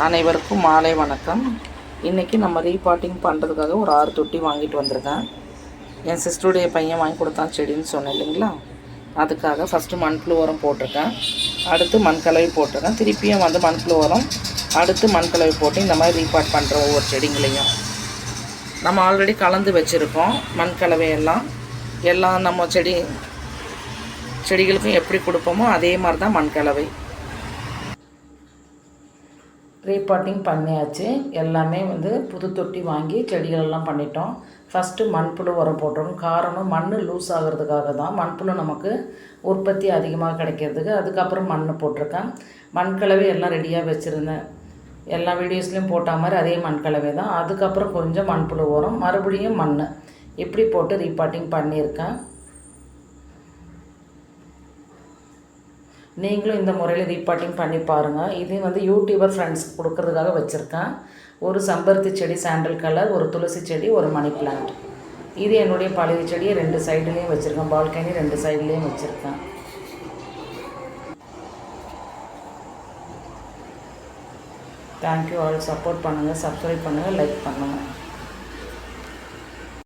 அனைவருக்கும் மாலை வணக்கம். இன்றைக்கி நம்ம ரீபாட்டிங் பண்ணுறதுக்காக ஒரு 6 தொட்டி வாங்கிட்டு வந்திருக்கேன். என் சிஸ்டருடைய பையன் வாங்கி கொடுத்தான் செடின்னு சொன்னேன் இல்லைங்களா, அதுக்காக ஃபஸ்ட்டு மண்புழு உரம் போட்டிருக்கேன், அடுத்து மண்கலவை போட்டிருக்கேன், திருப்பியும் வந்து மண்புழு உரம், அடுத்து மண்கலவை போட்டு இந்த மாதிரி ரீபாட் பண்ணுற ஒவ்வொரு செடிங்களையும் நம்ம ஆல்ரெடி கலந்து வச்சுருக்கோம். மண்கலவையெல்லாம் எல்லாம் நம்ம செடிகளுக்கும் எப்படி கொடுப்போமோ அதே மாதிரி தான் மண்கலவை. ரீபாட்டிங் பண்ணியாச்சு. எல்லாமே வந்து புது தொட்டி வாங்கி செடிகளெல்லாம் பண்ணிட்டோம். ஃபஸ்ட்டு மண்புழு உரம் போட்டுறோம். காரணம் மண் லூஸ் ஆகிறதுக்காக தான். மண்புழு நமக்கு உற்பத்தி அதிகமாக கிடைக்கிறதுக்கு. அதுக்கப்புறம் மண் போட்டிருக்கேன். மண்கலவை எல்லாம் ரெடியாக வச்சுருந்தேன். எல்லா வீடியோஸ்லேயும் போட்ட மாதிரி அதே மண்கலவை தான். அதுக்கப்புறம் கொஞ்சம் மண்புழு உரம், மறுபடியும் மண், இப்படி போட்டு ரீபாட்டிங் பண்ணியிருக்கேன். நீங்களும் இந்த முறையில் ரீபாட்டிங் பண்ணி பாருங்கள். இது வந்து யூடியூபர் ஃப்ரெண்ட்ஸ்க்கு கொடுக்கறதுக்காக வச்சுருக்கேன். ஒரு செம்பருத்தி செடி சாண்டல் கலர், ஒரு துளசி செடி, ஒரு மணி பிளான்ட். இது என்னுடைய பழைய செடியை 2 சைடுலேயும் வச்சுருக்கேன். பால்கனி 2 சைட்லேயும் வச்சுருக்கேன். Thank you all. சப்போர்ட் பண்ணுங்கள், சப்ஸ்கிரைப் பண்ணுங்கள், லைக் பண்ணுங்கள்.